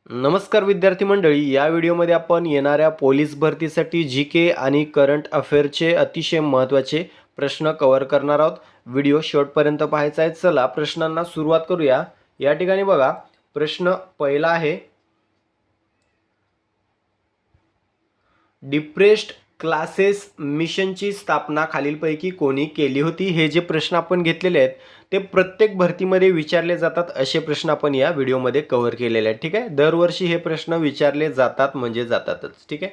नमस्कार विद्यार्थी मंडळी, या व्हिडिओमध्ये आपण येणाऱ्या पोलीस भरतीसाठी जी के आणि करंट अफेअरचे अतिशय महत्त्वाचे प्रश्न कव्हर करणार आहोत. व्हिडिओ शेवटपर्यंत पाहायचा आहे. चला प्रश्नांना सुरुवात करूया. या ठिकाणी बघा, प्रश्न पहिला आहे, डिप्रेस्ड क्लासेस मिशनची स्थापना खालीलपैकी कोणी केली होती? हे जे प्रश्न आपण घेतलेले आहेत ते प्रत्येक भरतीमध्ये विचारले जातात. असे प्रश्न आपण या व्हिडिओमध्ये कव्हर केलेले आहेत. ठीक आहे, दरवर्षी हे प्रश्न विचारले जातात म्हणजे जातातच. ठीक आहे,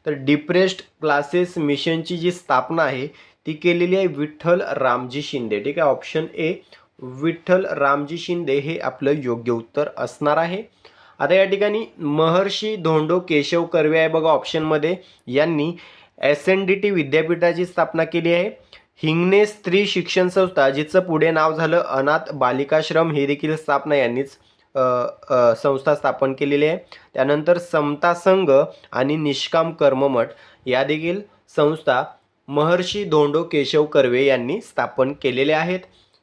तर डिप्रेस्ड क्लासेस मिशनची जी स्थापना आहे ती केलेली आहे विठ्ठल रामजी शिंदे. ठीक आहे, ऑप्शन ए विठ्ठल रामजी शिंदे हे आपलं योग्य उत्तर असणार आहे. आता या ठिकाणी महर्षी धोंडो केशव कर्वे आहे बघा ऑप्शनमध्ये. यांनी SNDT विद्यापीठाची स्थापना केली आहे. हिंगणे स्त्री शिक्षण संस्था, जिचं पुढे नाव झालं अनाथ बालिकाश्रम, हे देखील स्थापना यांनीच संस्था स्थापन केलेली आहे. त्यानंतर समता संघ आणि निष्काम कर्ममठ या देखील संस्था महर्षी धोंडो केशव कर्वे यांनी स्थापन केलेल्या आहेत.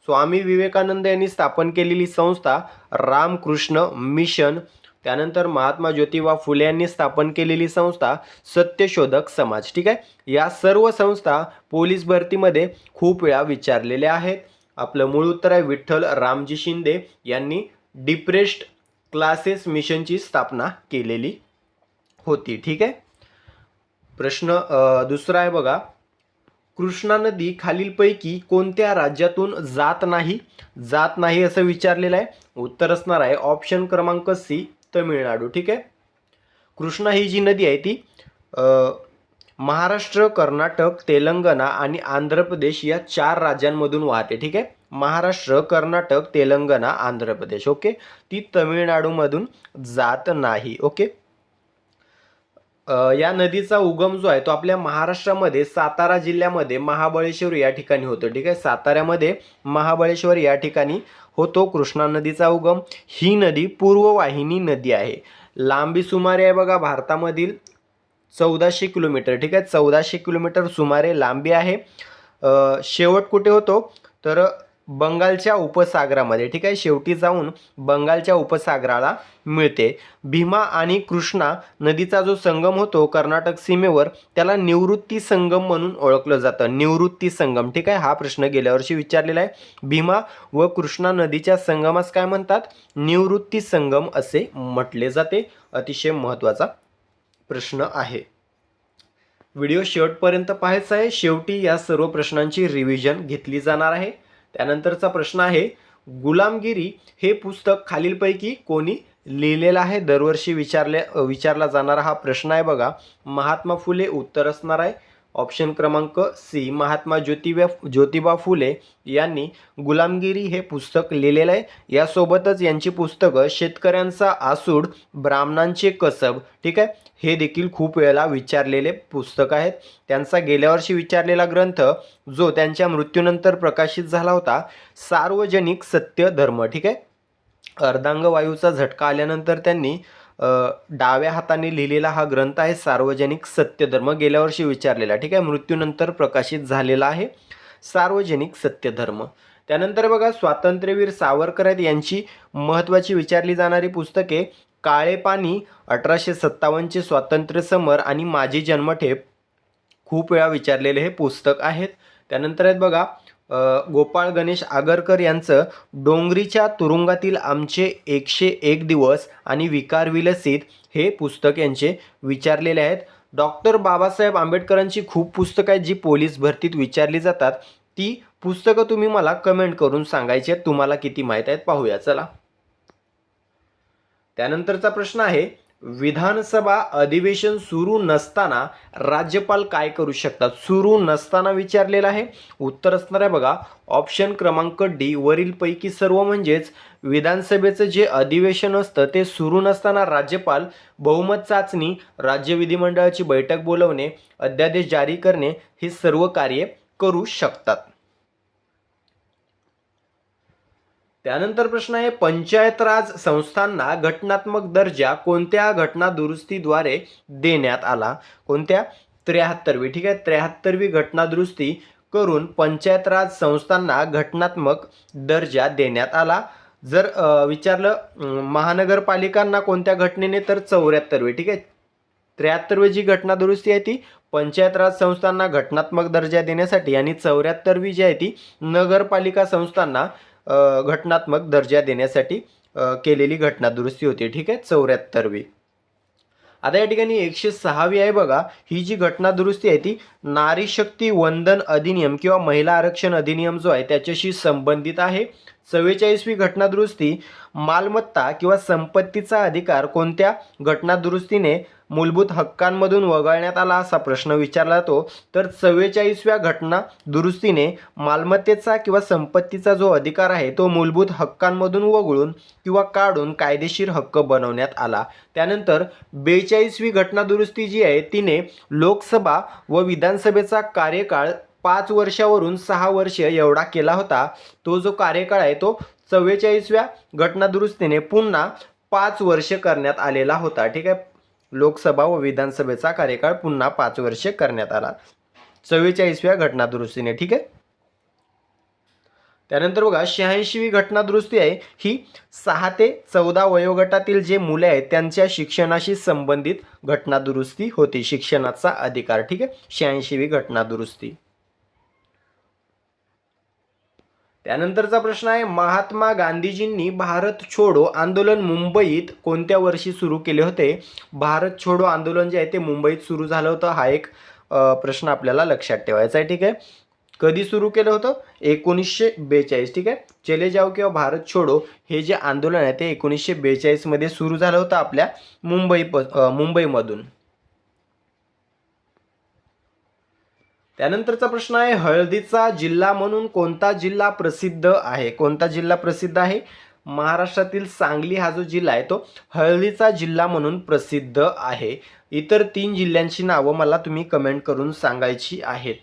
स्वामी विवेकानंद यांनी स्थापन केलेली संस्था रामकृष्ण मिशन. त्यानंतर महात्मा ज्योतिबा फुले यांनी स्थापन केलेली संस्था सत्यशोधक समाज. ठीक आहे, या सर्व संस्था पोलीस भरतीमध्ये खूप वेळा विचारलेल्या आहेत. आपलं मूळ उत्तर आहे विठ्ठल रामजी शिंदे यांनी डिप्रेस्ड क्लासेस मिशनची स्थापना केलेली होती. ठीक आहे, प्रश्न दुसरा आहे बघा, कृष्णा नदी खालीलपैकी कोणत्या राज्यातून जात नाही असं विचारलेलं आहे. उत्तर असणार आहे ऑप्शन क्रमांक सी, तमिळनाडू. ठीक आहे, कृष्णा ही जी नदी आहे ती महाराष्ट्र, कर्नाटक, तेलंगणा आणि आंध्र प्रदेश या 4 राज्यांमधून वाहते. ठीक आहे, महाराष्ट्र, कर्नाटक, तेलंगणा, आंध्र प्रदेश. ओके, ती तमिळनाडूमधून जात नाही. ओके, या नदीचा उगम जो आहे तो आपल्या महाराष्ट्रामध्ये सातारा जिल्ह्यामध्ये महाबळेश्वर या ठिकाणी होतो. ठीक आहे, साताऱ्यामध्ये महाबळेश्वर या ठिकाणी होतो कृष्णा नदीचा उगम. ही नदी पूर्ववाहिनी नदी आहे. लांबी सुमारे आहे बघा भारतामधील 1400 किलोमीटर. ठीक आहे, 1400 किलोमीटर सुमारे लांबी आहे. शेवट कुठे होतो तर बंगालच्या उपसागरामध्ये. ठीक आहे, शेवटी जाऊन बंगालच्या उपसागराला मिळते. भीमा आणि कृष्णा नदीचा जो संगम होतो कर्नाटक सीमेवर त्याला निवृत्ती संगम म्हणून ओळखलं जातं. निवृत्ती संगम. ठीक आहे, हा प्रश्न गेल्या वर्षी विचारलेला आहे. भीमा व कृष्णा नदीच्या संगमास काय म्हणतात? निवृत्ती संगम असे म्हटले जाते. अतिशय महत्त्वाचा प्रश्न आहे. व्हिडिओ शेवटपर्यंत पाहायचा आहे. शेवटी या सर्व प्रश्नांची रिव्हिजन घेतली जाणार आहे. त्यानंतरचा प्रश्न आहे, गुलामगिरी हे पुस्तक खालीलपैकी कोणी लिहिलेलं आहे? दरवर्षी विचारला जाणारा हा प्रश्न आहे बघा. महात्मा फुले उत्तर असणार आहे ऑप्शन क्रमांक सी, महात्मा ज्योतिबा फुले यांनी गुलामगिरी हे पुस्तक लिहिलेलं आहे. यासोबतच यांची पुस्तकं शेतकऱ्यांचा आसूड, ब्राह्मणांचे कसब, ठीक आहे, हे देखील खूप वेळेला विचारलेले पुस्तक आहेत. त्यांचा गेल्या वर्षी विचारलेला ग्रंथ जो त्यांच्या मृत्यूनंतर प्रकाशित झाला होता, सार्वजनिक सत्य धर्म. ठीक आहे, अर्धांगवायूचा झटका आल्यानंतर त्यांनी डाव्या हाताने लिहिलेला हा ग्रंथ आहे सार्वजनिक सत्यधर्म, गेल्या वर्षी विचारलेला. ठीक आहे, मृत्यूनंतर प्रकाशित झालेला आहे सार्वजनिक सत्यधर्म. त्यानंतर बघा, स्वातंत्र्यवीर सावरकर आहेत यांची महत्त्वाची विचारली जाणारी पुस्तके काळे पाणी, 1857चे स्वातंत्र्य समर आणि माझी जन्मठेप, खूप वेळा विचारलेले हे पुस्तक आहेत. त्यानंतर आहेत बघा, गोपाळ गणेश आगरकर यांचं डोंगरीच्या तुरुंगातील आमचे 101 दिवस आणि विकार विलसित हे पुस्तक यांचे विचारलेले आहेत. डॉक्टर बाबासाहेब आंबेडकरांची खूप पुस्तकं आहेत जी पोलीस भरतीत विचारली जातात. ती पुस्तकं तुम्ही मला कमेंट करून सांगायची आहेत, तुम्हाला किती माहीत आहेत पाहूया. चला, त्यानंतरचा प्रश्न आहे, विधानसभा अधिवेशन सुरू नसताना राज्यपाल काय करू शकतात? सुरू नसताना विचारलेलं आहे. उत्तर असणार आहे बघा ऑप्शन क्रमांक डी, वरीलपैकी सर्व. म्हणजेच विधानसभेचं जे अधिवेशन असतं ते सुरू नसताना राज्यपाल बहुमत चाचणी, राज्य विधिमंडळाची बैठक बोलवणे, अध्यादेश जारी करणे ही सर्व कार्ये करू शकतात. त्यानंतर प्रश्न आहे, पंचायत राज संस्थांना घटनात्मक दर्जा कोणत्या घटना दुरुस्तीद्वारे देण्यात आला? कोणत्या? 73वी. ठीक आहे, 73वी घटना दुरुस्ती करून पंचायत राज संस्थांना घटनात्मक दर्जा देण्यात आला. जर विचारलं महानगरपालिकांना कोणत्या घटनेने, तर 74वी. ठीक आहे. 73वी जी घटना दुरुस्ती आहे ती पंचायत राज संस्थांना घटनात्मक दर्जा देण्यासाठी, आणि 74वी जी आहे ती नगरपालिका संस्थांना घटनात्मक दर्जा देण्यासाठी केलेली घटना दुरुस्ती होती. ठीक आहे, 74वी. आता या ठिकाणी 106वी आहे बघा. ही जी घटना दुरुस्ती आहे ती नारी शक्ती वंदन अधिनियम किंवा महिला आरक्षण अधिनियम जो आहे त्याच्याशी संबंधित आहे. 44वी घटना दुरुस्ती मालमत्ता किंवा संपत्तीचा अधिकार कोणत्या घटना दुरुस्तीने मूलभूत हक्कांमधून वगळण्यात आला, असा प्रश्न विचारला जातो. तर 44व्या घटना दुरुस्तीने मालमत्तेचा किंवा संपत्तीचा जो अधिकार आहे तो मूलभूत हक्कांमधून वगळून किंवा काढून कायदेशीर हक्क बनवण्यात आला. त्यानंतर 42वी घटना दुरुस्ती जी आहे तिने लोकसभा व विधानसभेचा कार्यकाळ 5 वर्षावरून 6 वर्ष एवढा केला होता. तो जो कार्यकाळ आहे तो 44व्या घटना दुरुस्तीने पुन्हा 5 वर्ष करण्यात आलेला होता. ठीक आहे, लोकसभा व विधानसभेचा कार्यकाळ पुन्हा 5 वर्ष करण्यात आला 44व्या घटना दुरुस्तीने. ठीक आहे. त्यानंतर बघा 86वी घटना दुरुस्ती आहे ही 6 ते 14 वयोगटातील जे मुले आहेत त्यांच्या शिक्षणाशी संबंधित घटना दुरुस्ती होती, शिक्षणाचा अधिकार. ठीक आहे, 86वी घटना दुरुस्ती. त्यानंतरचा प्रश्न आहे महात्मा गांधीजींनी भारत छोडो आंदोलन मुंबईत कोणत्या वर्षी सुरू केले होते. भारत छोडो आंदोलन जे आहे ते मुंबईत सुरू झालं होतं. हा एक प्रश्न आपल्याला लक्षात ठेवायचा आहे. ठीक आहे, कधी सुरू केलं होतं? 1942. ठीक आहे, चले जाओ किंवा भारत छोडो हे जे आंदोलन आहे ते 1942 मध्ये सुरू झालं होतं आपल्या मुंबईमधून. त्यानंतरचा प्रश्न आहे हळदीचा जिल्हा म्हणून कोणता जिल्हा प्रसिद्ध आहे. कोणता जिल्हा प्रसिद्ध आहे? महाराष्ट्रातील सांगली हा जो जिल्हा आहे तो हळदीचा जिल्हा म्हणून प्रसिद्ध आहे. इतर 3 जिल्ह्यांची नावं मला तुम्ही कमेंट करून सांगायची आहेत.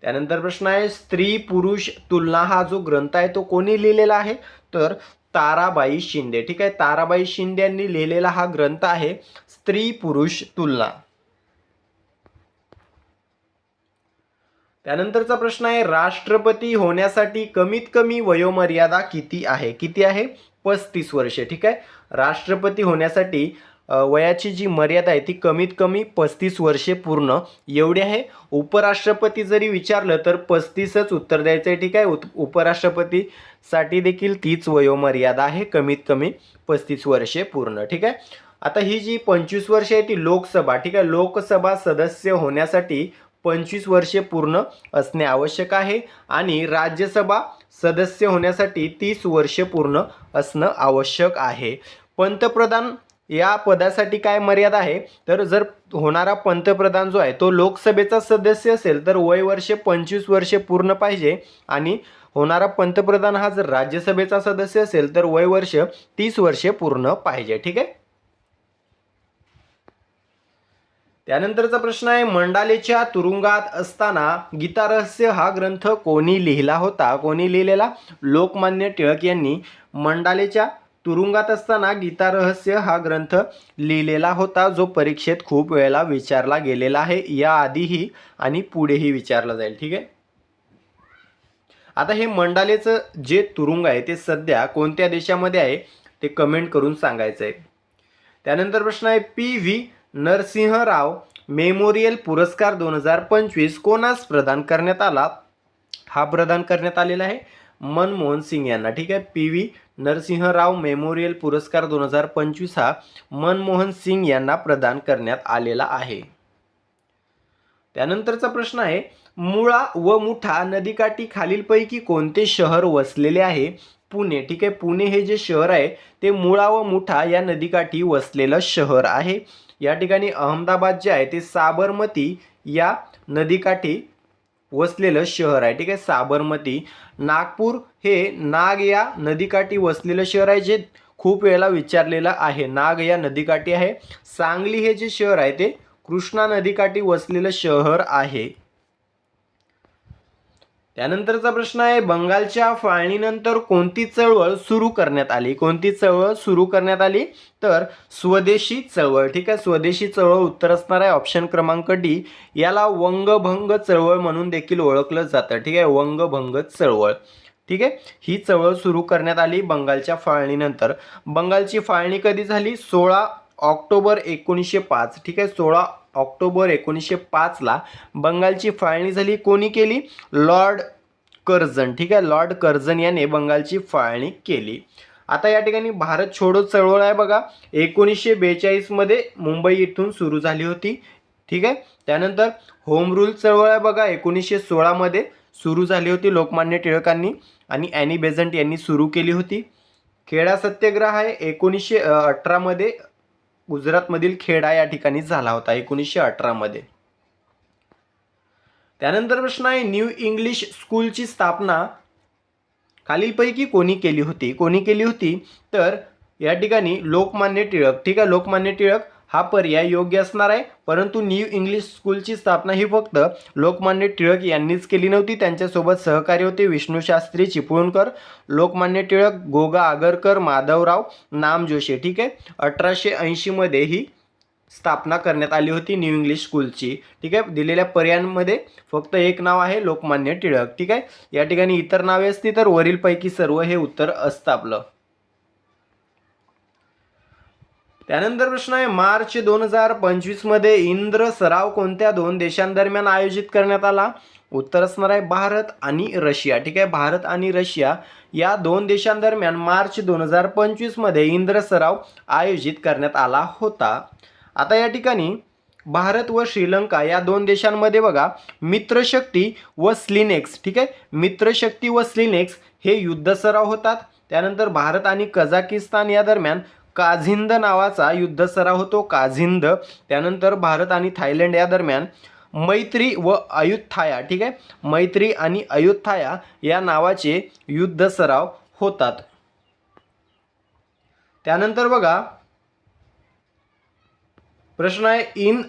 त्यानंतर प्रश्न आहे स्त्री पुरुष तुलना हा जो ग्रंथ आहे तो कोणी लिहिलेला आहे, तर ताराबाई शिंदे. ठीक आहे, ताराबाई शिंदे यांनी लिहिलेला हा ग्रंथ आहे स्त्री पुरुष तुलना. त्यानंतरचा प्रश्न आहे राष्ट्रपती होण्यासाठी कमीत कमी वयोमर्यादा किती आहे. किती आहे? 35 वर्षे. ठीक आहे, राष्ट्रपती होण्यासाठी वयाची जी मर्यादा आहे ती कमीत कमी 35 वर्षे पूर्ण एवढी आहे. उपराष्ट्रपती जरी विचारलं तर 35च उत्तर द्यायचं आहे. ठीक आहे, उपराष्ट्रपतीसाठी देखील तीच वयोमर्यादा आहे, कमीत कमी 35 वर्षे पूर्ण. ठीक आहे. आता ही जी 25 वर्षे आहे ती लोकसभा. ठीक आहे, लोकसभा सदस्य होण्यासाठी 25 वर्षे पूर्ण असणे आवश्यक आहे, आणि राज्यसभा सदस्य होण्यासाठी 30 वर्षे पूर्ण असणं आवश्यक आहे. पंतप्रधान या पदासाठी काय मर्यादा आहे, तर जर होणारा पंतप्रधान जो आहे तो लोकसभेचा सदस्य असेल तर वय वर्षे 25 वर्षे पूर्ण पाहिजे, आणि होणारा पंतप्रधान हा जर राज्यसभेचा सदस्य असेल तर वय वर्ष 30 वर्षे पूर्ण पाहिजे. ठीक आहे. त्यानंतरचा प्रश्न आहे मंडालेच्या तुरुंगात असताना गीतारहस्य हा ग्रंथ कोणी लिहिला होता. कोणी लिहिलेला? लोकमान्य टिळक यांनी मंडालेच्या तुरुंगात असताना गीतारहस्य हा ग्रंथ लिहिलेला होता, जो परीक्षेत खूप वेळेला विचारला गेलेला आहे, याआधीही आणि पुढेही विचारला जाईल. ठीक आहे. आता हे मंडालेचं जे तुरुंग आहे ते सध्या कोणत्या देशामध्ये आहे ते कमेंट करून सांगायचं आहे. त्यानंतर प्रश्न आहे पी.व्ही. नरसिंह राव मेमोरियल पुरस्कार 2025 कोणास प्रदान करण्यात आला. हा प्रदान करण्यात आलेला आहे मनमोहन सिंग यांना. ठीक आहे, पी.व्ही. नरसिंह राव मेमोरियल पुरस्कार 2025 हा मनमोहन सिंग यांना प्रदान करण्यात आलेला आहे. त्यानंतरचा प्रश्न आहे मुळा व मुठा नदीकाठी खालीलपैकी कोणते शहर वसलेले आहे. पुणे. ठीक आहे, पुणे हे जे शहर आहे ते मुळा व मुठा या नदीकाठी वसलेलं शहर आहे. या ठिकाणी अहमदाबाद जे आहे ते साबरमती या नदीकाठी वसलेलं शहर आहे. ठीक आहे, साबरमती. नागपूर हे नाग या नदीकाठी वसलेलं शहर आहे, जे खूप वेळेला विचारलेलं आहे, नाग या नदीकाठी आहे. सांगली हे जे शहर आहे ते कृष्णा नदीकाठी वसलेलं शहर आहे. त्यानंतरचा प्रश्न आहे बंगालच्या फाळणीनंतर कोणती चळवळ सुरू करण्यात आली. कोणती चळवळ सुरू करण्यात आली, तर स्वदेशी चळवळ. ठीक आहे, स्वदेशी चळवळ उत्तर असणार आहे ऑप्शन क्रमांक डी. याला वंगभंग चळवळ म्हणून देखील ओळखलं जातं. ठीक आहे, वंगभंग चळवळ. ठीक आहे, ही चळवळ सुरू करण्यात आली बंगालच्या फाळणीनंतर. बंगालची फाळणी कधी झाली? 16 ऑक्टोबर 1905. ठीक आहे, 16 ऑक्टोबर 1905ला बंगालची फाळणी झाली. कोणी केली? Lord Curzon. ठीक आहे, लॉर्ड कर्झन याने बंगालची फाळणी केली. आता या ठिकाणी भारत छोडो चळवळ आहे बघा, 1942 मध्ये मुंबई इथून सुरू झाली होती. ठीक आहे, त्यानंतर होम रूल चळवळ आहे बघा, 1916 मध्ये सुरू झाली होती लोकमान्य टिळकांनी आणि ॲनी बेझंट यांनी सुरू केली होती. खेडा सत्याग्रह आहे 1918 मध्ये गुजरातमधील खेडा या ठिकाणी झाला होता 1918 मध्ये. त्यानंतर प्रश्न आहे, न्यू इंग्लिश स्कूलची स्थापना खालीलपैकी कोणी केली होती? कोणी केली होती? तर या ठिकाणी लोकमान्य टिळक. ठीक आहे, लोकमान्य टिळक हा पर्याय योग्य असणार आहे, परंतु न्यू इंग्लिश स्कूलची स्थापना ही फक्त लोकमान्य टिळक यांनीच केली नव्हती. त्यांच्यासोबत सहकारी होते विष्णूशास्त्री चिपळूणकर, लोकमान्य टिळक, गोगा आगरकर, माधवराव नामजोशी. ठीक आहे, 1880 मध्ये ही स्थापना करण्यात आली होती न्यू इंग्लिश स्कूलची. ठीक आहे, दिलेल्या पर्यायांमध्ये फक्त एक नाव आहे लोकमान्य टिळक. ठीक आहे, या ठिकाणी इतर नावे असती तर वरीलपैकी सर्व हे उत्तर असतं आपलं. त्यानंतर प्रश्न आहे, मार्च 2025 मध्ये इंद्र सराव कोणत्या दोन देशांदरम्यान आयोजित करण्यात आला? उत्तर असणार आहे भारत आणि रशिया. ठीक आहे, भारत आणि रशिया या दोन देशांदरम्यान मार्च 2025 मध्ये इंद्र सराव आयोजित करण्यात आला होता. आता या ठिकाणी भारत व श्रीलंका या दोन देशांमध्ये बघा मित्रशक्ती व स्लिनेक्स. ठीक आहे, मित्रशक्ती व स्लिनेक्स हे युद्ध सराव होतात. त्यानंतर भारत आणि कझाकिस्तान या दरम्यान काझिंद नावाचा युद्ध सराव होतो, काझिंद. त्यानंतर भारत आणि थायलंड या दरम्यान मैत्री व अयुत्थाया. ठीक आहे, मैत्री आणि अयुत्थाया या नावाचे युद्ध सराव होतात. त्यानंतर बघा प्रश्न आहे, in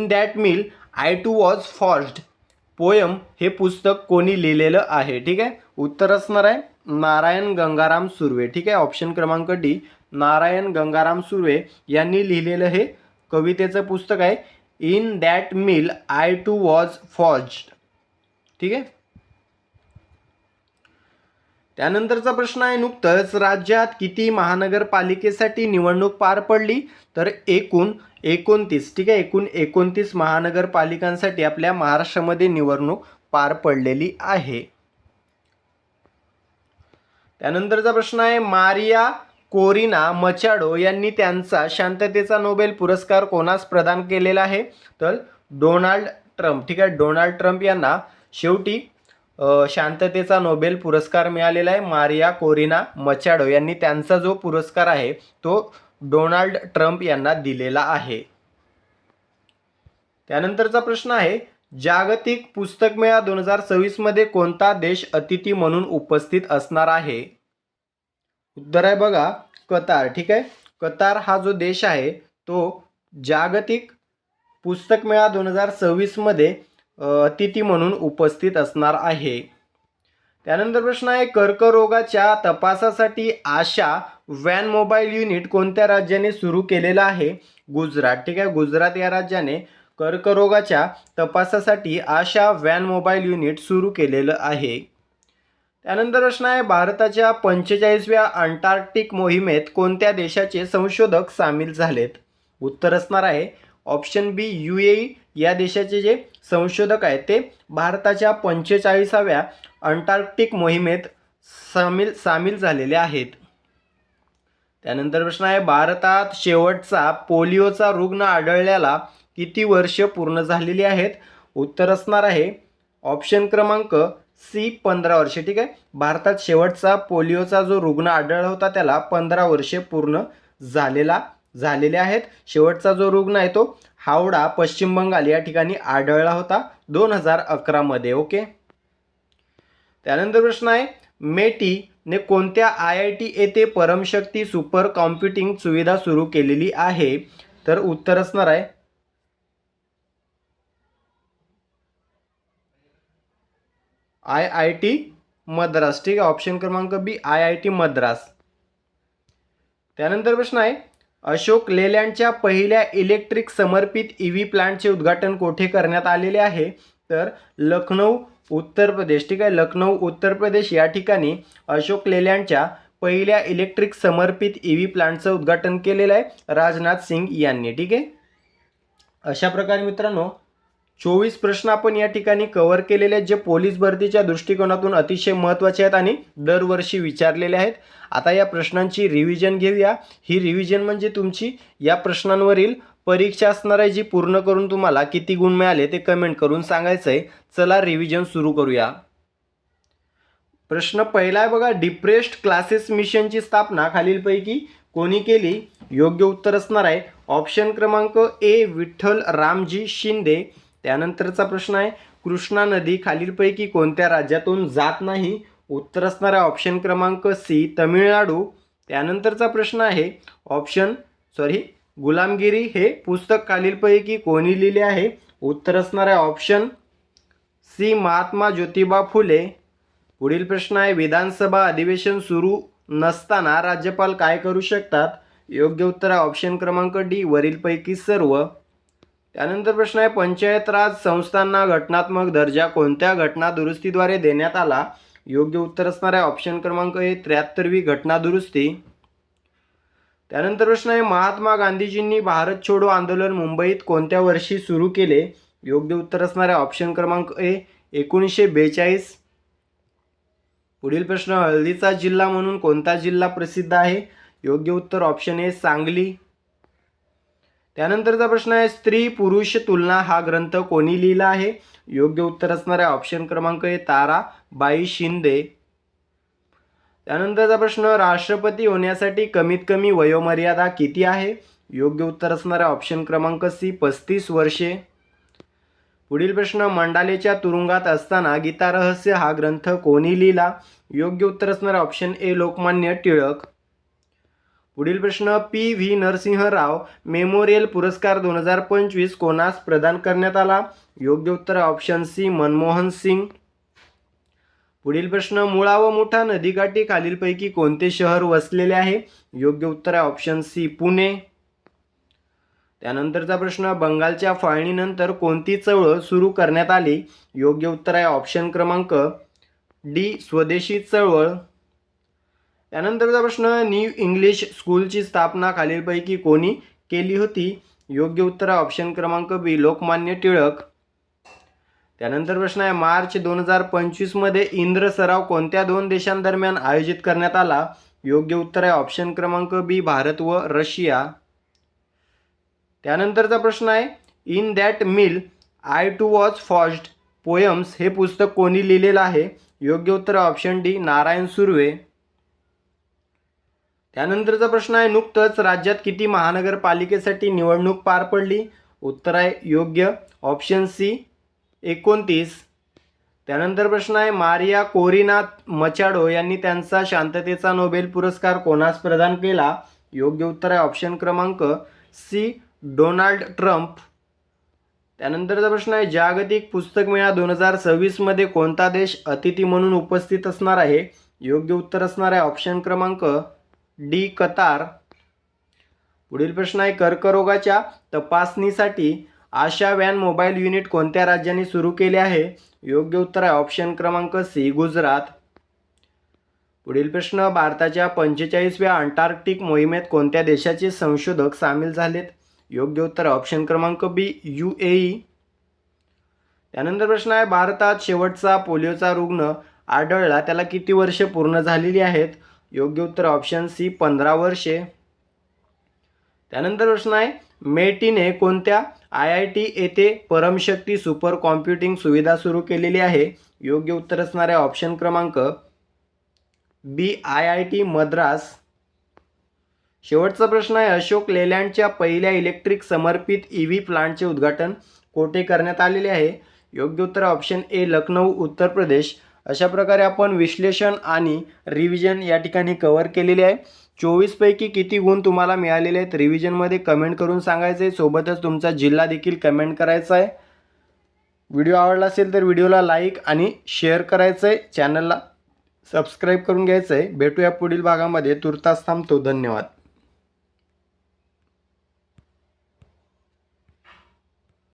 that mill I too was forged poem हे पुस्तक कोणी लिहिलेलं आहे? ठीक आहे, उत्तर असणार आहे नारायण गंगाराम सुर्वे. ठीक आहे, ऑप्शन क्रमांक डी, नारायण गंगाराम सुर्वे यांनी लिहिलेलं हे कवितेचं पुस्तक आहे in that mill I too was forged. ठीक आहे, त्यानंतरचा प्रश्न आहे, नुकतंच राज्यात किती महानगरपालिकेसाठी निवडणूक पार पडली? तर एकूण 29. ठीक आहे, एकूण 29 महानगरपालिकांसाठी आपल्या महाराष्ट्रामध्ये निवडणूक पार पडलेली आहे. त्यानंतरचा प्रश्न आहे, मारिया कोरिना मचाडो यांनी त्यांचा शांततेचा नोबेल पुरस्कार कोणास प्रदान केलेला आहे? तर डोनाल्ड ट्रम्प. ठीक आहे, डोनाल्ड ट्रम्प यांना शेवटी शांततेचा नोबेल पुरस्कार मिळालेला आहे. मारिया कोरिना मचाडो यांनी त्यांचा जो पुरस्कार आहे तो डोनाल्ड ट्रम्प यांना दिलेला आहे. त्यानंतरचा प्रश्न आहे, जागतिक पुस्तक मेळा 2026 मध्ये कोणता देश अतिथी म्हणून उपस्थित असणार आहे? उत्तर आहे बघा कतार. ठीक आहे, कतार हा जो देश आहे तो जागतिक पुस्तक मेळा 2026 मध्ये अतिथी म्हणून उपस्थित असणार आहे. त्यानंतर प्रश्न आहे, कर्करोगाच्या तपासासाठी आशा व्हॅन मोबाईल युनिट कोणत्या राज्याने सुरू केलेलं आहे? गुजरात. ठीक आहे, गुजरात या राज्याने कर्करोगाच्या तपासासाठी आशा व्हॅन मोबाईल युनिट सुरू केलेलं आहे. त्यानंतर प्रश्न आहे, भारताच्या 45व्या अंटार्क्टिक मोहिमेत कोणत्या देशाचे संशोधक सामील झालेत? उत्तर असणार आहे ऑप्शन बी, UAE या देशाचे जे संशोधक आहेत ते भारताच्या 45व्या अंटार्क्टिक मोहिमेत सामील झालेले आहेत. त्यानंतर प्रश्न आहे, भारतात शेवटचा पोलिओचा रुग्ण आढळल्याला किती वर्ष पूर्ण झालेली आहेत? उत्तर असणार आहे ऑप्शन क्रमांक सी, 15 वर्षे. ठीक आहे, भारतात शेवटचा पोलिओचा जो रुग्ण आढळला होता त्याला 15 वर्षे पूर्ण झालेले आहेत. शेवटचा जो रुग्ण आहे तो हावडा, पश्चिम बंगाल या ठिकाणी आढळला होता 2011 मध्ये. ओके, त्यानंतर प्रश्न आहे, मेटी ने कोणत्या IIT येथे परमशक्ती सुपर कॉम्प्युटिंग सुविधा सुरू केलेली आहे? तर उत्तर असणार आहे IIT मद्रास. ठीक आहे, ऑप्शन क्रमांक बी, IIT मद्रास. त्यानंतर प्रश्न आहे, अशोक लेलँडच्या पहिल्या इलेक्ट्रिक समर्पित EV प्लांटचे उद्घाटन कोठे करण्यात आलेले आहे? तर लखनौ उत्तर प्रदेश, ठीक आहे, लखनौ उत्तर प्रदेश या ठिकाणी अशोक लेलँडच्या पहिल्या इलेक्ट्रिक समर्पित ईव्ही प्लांटचं उद्घाटन केलेलं आहे राजनाथ सिंग यांनी, ठीक आहे. अशा प्रकारे मित्रांनो 24 प्रश्न आपण या ठिकाणी कव्हर केलेले आहेत, जे पोलीस भरतीच्या दृष्टिकोनातून अतिशय महत्त्वाचे आहेत आणि दरवर्षी विचारलेले आहेत. आता या प्रश्नांची रिव्हिजन घेऊया. ही रिव्हिजन म्हणजे तुमची या प्रश्नांवरील परीक्षा असणार आहे, जी पूर्ण करून तुम्हाला किती गुण मिळाले ते कमेंट करून सांगायचं आहे. चला रिव्हिजन सुरू करूया. प्रश्न पहिला आहे बघा, डिप्रेस्ड क्लासेस मिशनची स्थापना खालीलपैकी कोणी केली? योग्य उत्तर असणार आहे ऑप्शन क्रमांक ए विठ्ठल रामजी शिंदे. त्यानंतरचा प्रश्न आहे, कृष्णा नदी खालीलपैकी कोणत्या राज्यातून जात नाही? उत्तर असणार आहे ऑप्शन क्रमांक सी तमिळनाडू. त्यानंतरचा प्रश्न आहे गुलामगिरी हे पुस्तक खालीलपैकी कोणी लिहिले आहे? उत्तर असणार आहे ऑप्शन सी महात्मा ज्योतिबा फुले. पुढील प्रश्न आहे, विधानसभा अधिवेशन सुरू नसताना राज्यपाल काय करू शकतात? योग्य उत्तर आहे ऑप्शन क्रमांक डी वरीलपैकी सर्व. त्यानंतर प्रश्न आहे, पंचायत राज संस्थांना घटनात्मक दर्जा कोणत्या घटना दुरुस्तीद्वारे देण्यात आला? योग्य उत्तर असणार आहे ऑप्शन क्रमांक ए 73वी घटना दुरुस्ती. त्यानंतर प्रश्न आहे, महात्मा गांधीजींनी भारत छोडो आंदोलन मुंबईत कोणत्या वर्षी सुरू केले? योग्य उत्तर असणार आहे ऑप्शन क्रमांक ए 1942. पुढील प्रश्न, हळदीचा जिल्हा म्हणून कोणता जिल्हा प्रसिद्ध आहे? योग्य उत्तर ऑप्शन ए सांगली. त्यानंतरचा प्रश्न आहे, स्त्री पुरुष तुलना हा ग्रंथ कोणी लिहिला आहे? योग्य उत्तर असणार आहे ऑप्शन क्रमांक ए ताराबाई शिंदे. त्यानंतरचा प्रश्न, राष्ट्रपती होण्यासाठी कमीत कमी वयोमर्यादा किती आहे? योग्य उत्तर असणार आहे ऑप्शन क्रमांक सी 35 वर्षे. पुढील प्रश्न, मंडालेच्या तुरुंगात असताना गीता रहस्य हा ग्रंथ कोणी लिहिला? योग्य उत्तर असणार ऑप्शन ए लोकमान्य टिळक. पुढील प्रश्न, P V Narasimha Rao memorial पुरस्कार 2025 कोणास प्रदान करण्यात आला? योग्य उत्तर ऑप्शन सी मनमोहन सिंग. पुढील प्रश्न, मुळा व मुठा नदीकाठी खालीलपैकी कोणते शहर वसलेले आहे? योग्य उत्तर आहे ऑप्शन सी पुणे. त्यानंतरचा प्रश्न, बंगालच्या फाळणीनंतर कोणती चळवळ सुरू करण्यात आली? योग्य उत्तर आहे ऑप्शन क्रमांक डी स्वदेशी चळवळ. त्यानंतरचा प्रश्न, न्यू इंग्लिश स्कूलची स्थापना खालीलपैकी कोणी केली होती? योग्य उत्तर आहे ऑप्शन क्रमांक बी लोकमान्य टिळक. त्यानंतर प्रश्न आहे, मार्च 2025 मध्ये इंद्र सराव कोणत्या दोन देशांदरम्यान आयोजित करण्यात आला? योग्य उत्तर आहे ऑप्शन क्रमांक बी भारत व रशिया. त्यानंतरचा प्रश्न आहे, in that mill I too was forged poems हे पुस्तक कोणी लिहिलेलं आहे? योग्य उत्तर ऑप्शन डी नारायण सुर्वे. त्यानंतरचा प्रश्न आहे, नुकतंच राज्यात किती महानगरपालिकेसाठी निवडणूक पार पडली? उत्तर आहे योग्य ऑप्शन सी 29. त्यानंतर प्रश्न आहे, मारिया कोरिना मचाडो यांनी त्यांचा शांततेचा नोबेल पुरस्कार कोणास प्रदान केला? योग्य उत्तर आहे ऑप्शन क्रमांक सी डोनाल्ड ट्रम्प. त्यानंतरचा प्रश्न आहे, जागतिक पुस्तक मेळा 2026 मध्ये कोणता देश अतिथी म्हणून उपस्थित असणार आहे? योग्य उत्तर असणार आहे ऑप्शन क्रमांक डी कतार. पुढील प्रश्न आहे, कर्करोगाच्या तपासणीसाठी आशा व्हॅन मोबाईल युनिट कोणत्या राज्यांनी सुरू केले आहे? योग्य उत्तर आहे ऑप्शन क्रमांक सी गुजरात. पुढील प्रश्न, भारताच्या 45व्या अंटार्क्टिक मोहिमेत कोणत्या देशाचे संशोधक सामील झालेत? योग्य उत्तर ऑप्शन क्रमांक बी UAE. त्यानंतर प्रश्न आहे, भारतात शेवटचा पोलिओचा रुग्ण आढळला त्याला किती वर्षे पूर्ण झालेली आहेत? योग्य उत्तर ऑप्शन सी 15 वर्षे. त्यानंतर प्रश्न आहे, मेटीने कोणत्या IIT येथे परमशक्ती सुपर कॉम्प्युटिंग सुविधा सुरू केलेली आहे? योग्य उत्तर असणार आहे ऑप्शन क्रमांक बी IIT मद्रास. शेवटचा प्रश्न आहे, अशोक लेलँडच्या पहिल्या इलेक्ट्रिक समर्पित EV प्लांटचे उद्घाटन कोठे करण्यात आलेले आहे? योग्य उत्तर ऑप्शन ए लखनौ उत्तर प्रदेश. अशा प्रकारे आपण विश्लेषण आणि रिव्हिजन या ठिकाणी कव्हर केलेले आहे. 24 पैकी किती गुण तुम्हाला मिळालेले आहेत रिव्हिजनमध्ये कमेंट करून सांगायचे. सोबतच तुमचा जिल्हा देखील कमेंट करायचा आहे. व्हिडिओ आवडला असेल तर व्हिडिओला लाईक आणि शेअर करायचं आहे. चॅनलला सबस्क्राईब करून घ्यायचं आहे. भेटूया पुढील भागामध्ये. तुर्तास थांबतो. धन्यवाद.